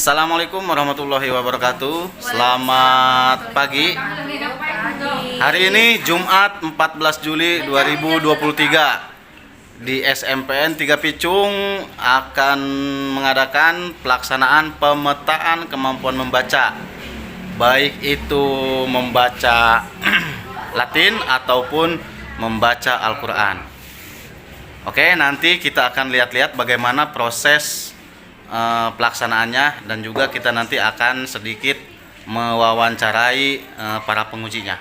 Assalamualaikum warahmatullahi wabarakatuh. Selamat pagi. Hari ini Jumat 14 Juli 2023 di SMPN 3 Picung akan mengadakan pelaksanaan pemetaan kemampuan membaca, baik itu membaca Latin ataupun membaca Al-Quran. Oke, nanti kita akan lihat-lihat bagaimana proses pelaksanaannya, dan juga kita nanti akan sedikit mewawancarai para pengujinya.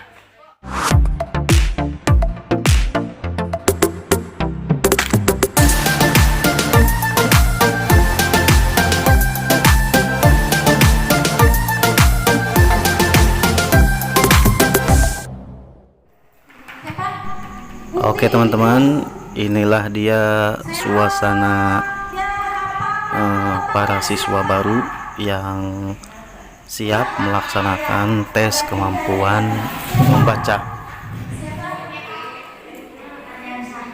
Oke teman-teman, inilah dia suasana para siswa baru yang siap melaksanakan tes kemampuan membaca.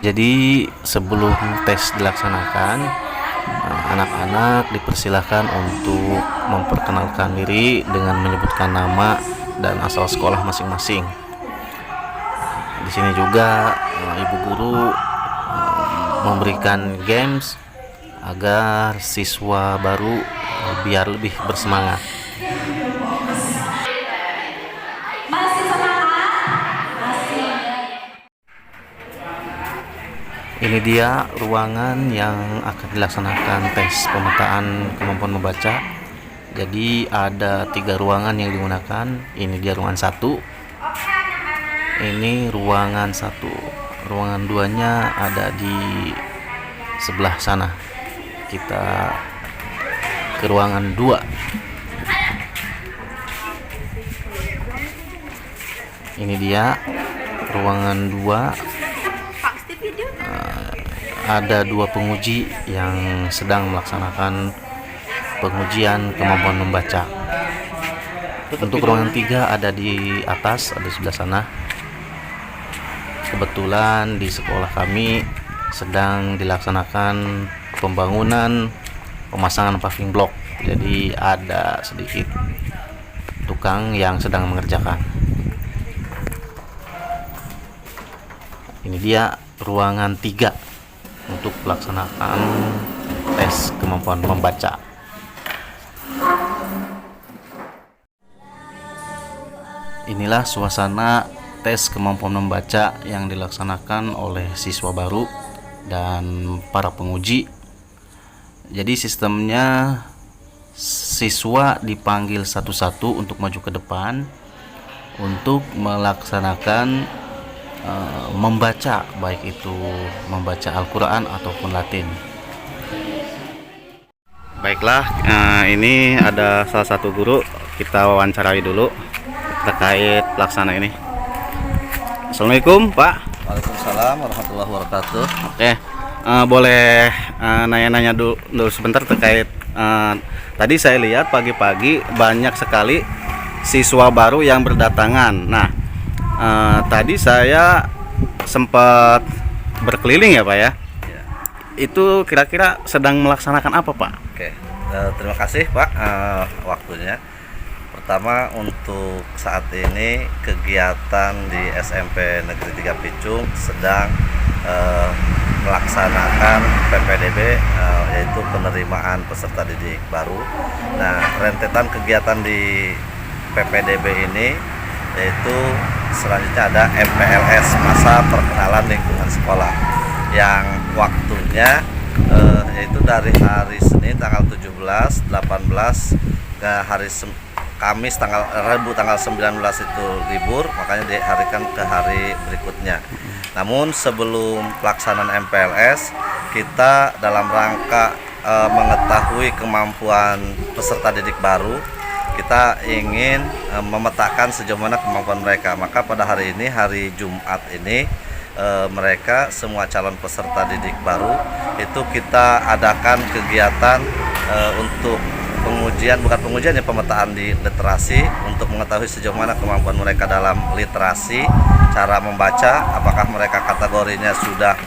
Jadi sebelum tes dilaksanakan, anak-anak dipersilahkan untuk memperkenalkan diri dengan menyebutkan nama dan asal sekolah masing-masing. Di sini juga ibu guru memberikan games agar siswa baru biar lebih bersemangat. Ini dia ruangan yang akan dilaksanakan tes pemetaan kemampuan membaca. Jadi ada 3 ruangan yang digunakan. Ini dia ruangan 1. Ini ruangan 1. Ruangan 2-nya ada di sebelah sana. Kita ke ruangan 2. Ini dia ruangan 2. Ada 2 penguji yang sedang melaksanakan pengujian kemampuan membaca. Untuk ruangan 3 ada di atas, ada di sebelah sana. Kebetulan di sekolah kami sedang dilaksanakan pembangunan pemasangan paving block, jadi ada sedikit tukang yang sedang mengerjakan. Ini dia ruangan 3 untuk pelaksanaan tes kemampuan membaca. Inilah suasana tes kemampuan membaca yang dilaksanakan oleh siswa baru dan para penguji. Jadi sistemnya siswa dipanggil satu-satu untuk maju ke depan untuk melaksanakan membaca, baik itu membaca Al-Quran ataupun Latin. Baiklah, ini ada salah satu guru, kita wawancarai dulu terkait pelaksana ini. Assalamualaikum Pak. Waalaikumsalam warahmatullahi wabarakatuh. Oke, boleh nanya-nanya dulu sebentar terkait tadi saya lihat pagi-pagi banyak sekali siswa baru yang berdatangan. Nah, tadi saya sempat berkeliling ya Pak ya. Ya. Itu kira-kira sedang melaksanakan apa Pak? Oke, terima kasih Pak waktunya. Pertama, untuk saat ini kegiatan di SMP Negeri 3 Picung sedang melaksanakan PPDB, yaitu penerimaan peserta didik baru. Nah, rentetan kegiatan di PPDB ini yaitu selanjutnya ada MPLS, masa perkenalan lingkungan sekolah, yang waktunya yaitu dari hari Senin tanggal 17, 18 ke hari Kamis Rabu tanggal 19 itu libur, makanya diharikan ke hari berikutnya. Namun sebelum pelaksanaan MPLS, kita dalam rangka mengetahui kemampuan peserta didik baru, kita ingin memetakan sejauh mana kemampuan mereka. Maka pada hari ini, hari Jumat ini, mereka semua calon peserta didik baru itu kita adakan kegiatan untuk pemetaan di literasi, untuk mengetahui sejauh mana kemampuan mereka dalam literasi, cara membaca, apakah mereka kategorinya sudah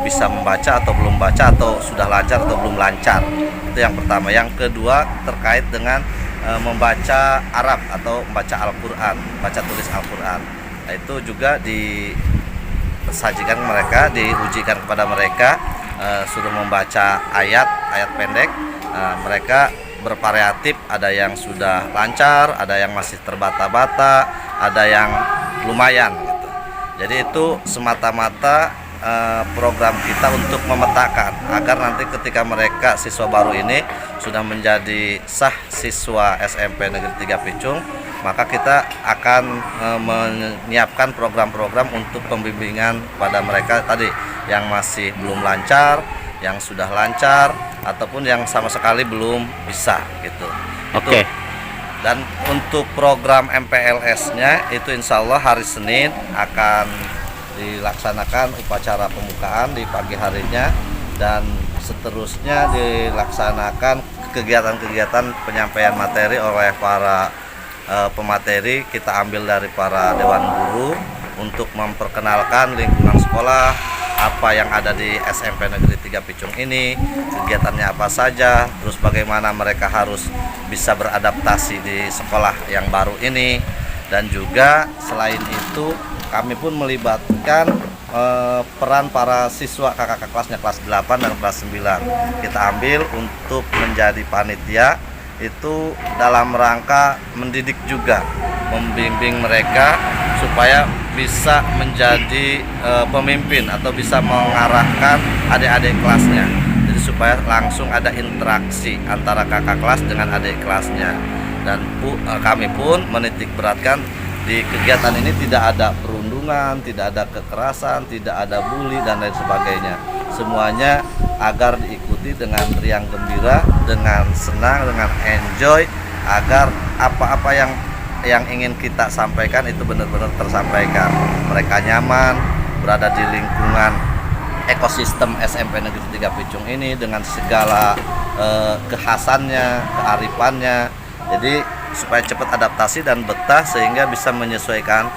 bisa membaca atau belum baca, atau sudah lancar atau belum lancar. Itu Itu yang pertama. Yang kedua terkait dengan membaca Arab atau membaca Al-Quran, baca tulis Al-Quran. Nah, itu juga disajikan mereka, diujikan kepada mereka, suruh membaca ayat pendek. Mereka bervariatif, ada yang sudah lancar, ada yang masih terbata-bata, ada yang lumayan gitu. Jadi itu semata-mata program kita untuk memetakan agar nanti ketika mereka siswa baru ini sudah menjadi sah siswa SMP Negeri 3 Picung, maka kita akan menyiapkan program-program untuk pembimbingan pada mereka tadi yang masih belum lancar, yang sudah lancar, ataupun yang sama sekali belum bisa gitu. Oke. Dan untuk program MPLS-nya itu insya Allah hari Senin akan dilaksanakan upacara pembukaan di pagi harinya, dan seterusnya dilaksanakan kegiatan-kegiatan penyampaian materi oleh para pemateri. Kita ambil dari para dewan guru untuk memperkenalkan lingkungan sekolah, apa yang ada di SMP Negeri 3 Picung ini, kegiatannya apa saja, terus bagaimana mereka harus bisa beradaptasi di sekolah yang baru ini. Dan juga selain itu kami pun melibatkan peran para siswa kakak kelasnya kelas 8 dan kelas 9. Kita ambil untuk menjadi panitia itu dalam rangka mendidik juga, membimbing mereka supaya bisa menjadi pemimpin atau bisa mengarahkan adik-adik kelasnya. Jadi supaya langsung ada interaksi antara kakak kelas dengan adik kelasnya. Dan kami pun menitik beratkan di kegiatan ini tidak ada perundungan, tidak ada kekerasan, tidak ada bully dan lain sebagainya. Semuanya agar diikuti dengan riang gembira, dengan senang, dengan enjoy, agar apa-apa yang ingin kita sampaikan itu benar-benar tersampaikan. Mereka nyaman berada di lingkungan ekosistem SMP Negeri 3 Picung ini dengan segala kekhasannya, kearifannya. Jadi supaya cepat adaptasi dan betah sehingga bisa menyesuaikan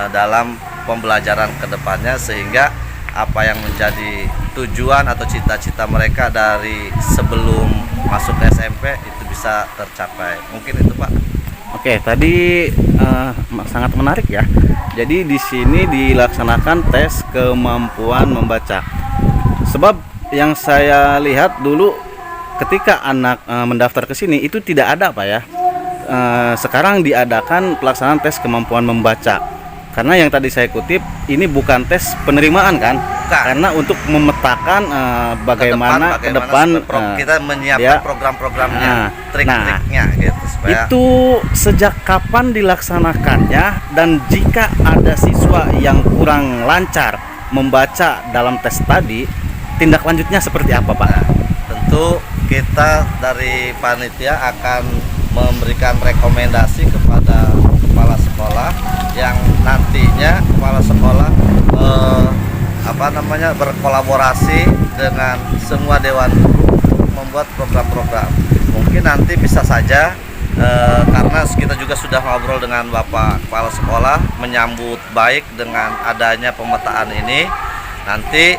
dalam pembelajaran kedepannya, sehingga apa yang menjadi tujuan atau cita-cita mereka dari sebelum masuk ke SMP itu bisa tercapai. Mungkin itu, Pak. Oke, tadi sangat menarik ya. Jadi di sini dilaksanakan tes kemampuan membaca. Sebab yang saya lihat dulu ketika anak mendaftar ke sini itu tidak ada, Pak ya. Sekarang diadakan pelaksanaan tes kemampuan membaca. Karena yang tadi saya kutip ini bukan tes penerimaan kan? Bukan. Karena untuk memetakan bagaimana ke depan kita menyiapkan program-programnya, trik-triknya gitu supaya itu sejak kapan dilaksanakannya, dan jika ada siswa yang kurang lancar membaca dalam tes tadi, tindak lanjutnya seperti apa, Pak? Tentu kita dari panitia akan memberikan rekomendasi kepada kepala sekolah yang nantinya kepala sekolah berkolaborasi dengan semua dewan guru untuk membuat program-program. Mungkin nanti bisa saja karena kita juga sudah ngobrol dengan Bapak Kepala Sekolah menyambut baik dengan adanya pemetaan ini. Nanti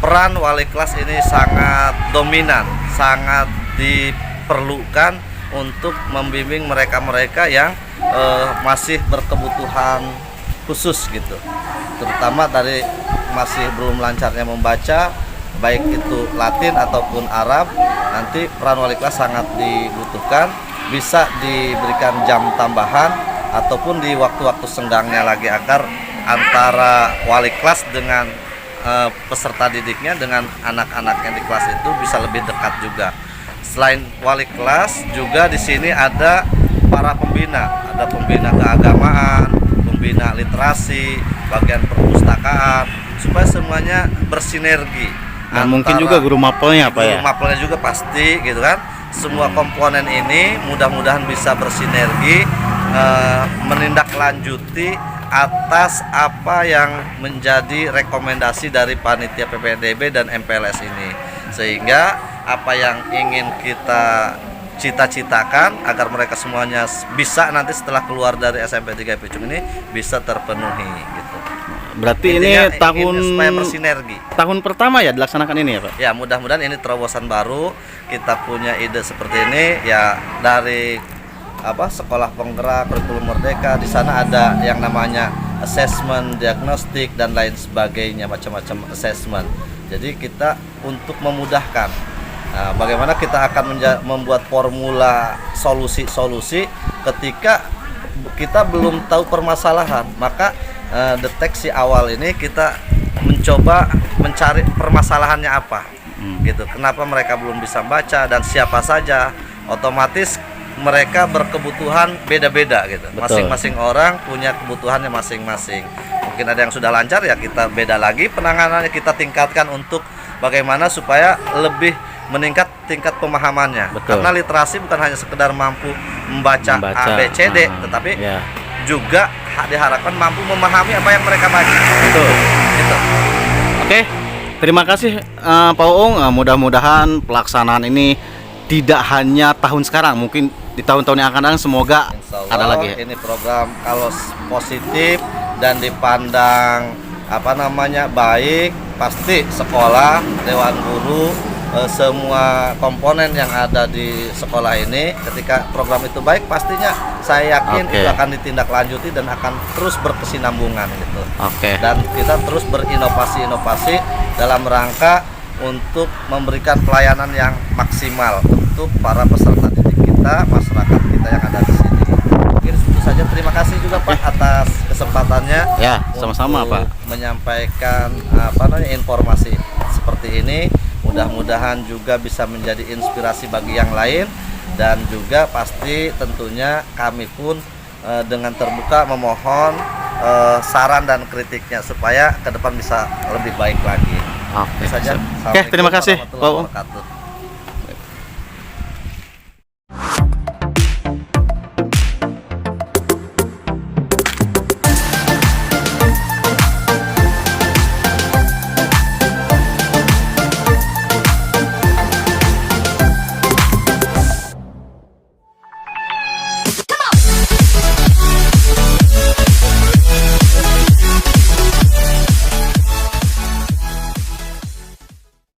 peran wali kelas ini sangat dominan, sangat diperlukan untuk membimbing mereka-mereka yang masih berkebutuhan khusus gitu, terutama dari masih belum lancarnya membaca, baik itu Latin ataupun Arab. Nanti peran wali kelas sangat dibutuhkan, bisa diberikan jam tambahan ataupun di waktu-waktu senggangnya lagi, agar antara wali kelas dengan peserta didiknya dengan anak-anaknya di kelas itu bisa lebih dekat juga. Selain wali kelas juga di sini ada para pembina, ada pembina keagamaan, pembina literasi, bagian perpustakaan, supaya semuanya bersinergi. Dan mungkin juga guru mapelnya, Pak ya? Guru mapelnya juga pasti gitu kan. Semua komponen ini mudah-mudahan bisa bersinergi, menindaklanjuti atas apa yang menjadi rekomendasi dari panitia PPDB dan MPLS ini, sehingga apa yang ingin kita cita-citakan agar mereka semuanya bisa nanti setelah keluar dari SMP 3 Picung ini bisa terpenuhi gitu. Berarti ini Intinya ingin tahun supaya bersinergi. tahun pertama ya dilaksanakan ini ya Pak? Ya, mudah-mudahan ini terobosan baru. Kita punya ide seperti ini ya dari sekolah penggerak kurikulum merdeka. Di sana ada yang namanya assessment, diagnostik dan lain sebagainya, macam-macam assessment. Jadi kita untuk memudahkan bagaimana kita akan membuat formula solusi-solusi ketika kita belum tahu permasalahan, maka deteksi awal ini kita mencoba mencari permasalahannya apa, gitu. Kenapa mereka belum bisa baca dan siapa saja? Otomatis mereka berkebutuhan beda-beda, gitu. Betul. Masing-masing orang punya kebutuhannya masing-masing. Mungkin ada yang sudah lancar ya kita beda lagi penanganannya, kita tingkatkan untuk bagaimana supaya lebih meningkat tingkat pemahamannya. Betul. Karena literasi bukan hanya sekedar mampu membaca A, B, C, D, tetapi juga diharapkan mampu memahami apa yang mereka baca. Betul. Gitu. Oke, terima kasih Pak Uung. Mudah-mudahan pelaksanaan ini tidak hanya tahun sekarang, mungkin di tahun-tahun yang akan datang semoga Insya Allah, ada lagi. ini program kalau positif dan dipandang baik, pasti sekolah, dewan guru, semua komponen yang ada di sekolah ini, ketika program itu baik, pastinya saya yakin itu akan ditindaklanjuti dan akan terus berkesinambungan, gitu. Dan kita terus berinovasi-inovasi dalam rangka untuk memberikan pelayanan yang maksimal untuk para peserta didik kita, masyarakat kita yang ada di sini. Mungkin itu saja. Terima kasih juga Pak atas kesempatannya. Ya, sama-sama Pak. Menyampaikan informasi seperti ini. Mudah-mudahan juga bisa menjadi inspirasi bagi yang lain, dan juga pasti tentunya kami pun dengan terbuka memohon saran dan kritiknya supaya ke depan bisa lebih baik lagi. Oke, Itu saja. terima kasih Pak Uung. Warahmatullahi wabarakatuh.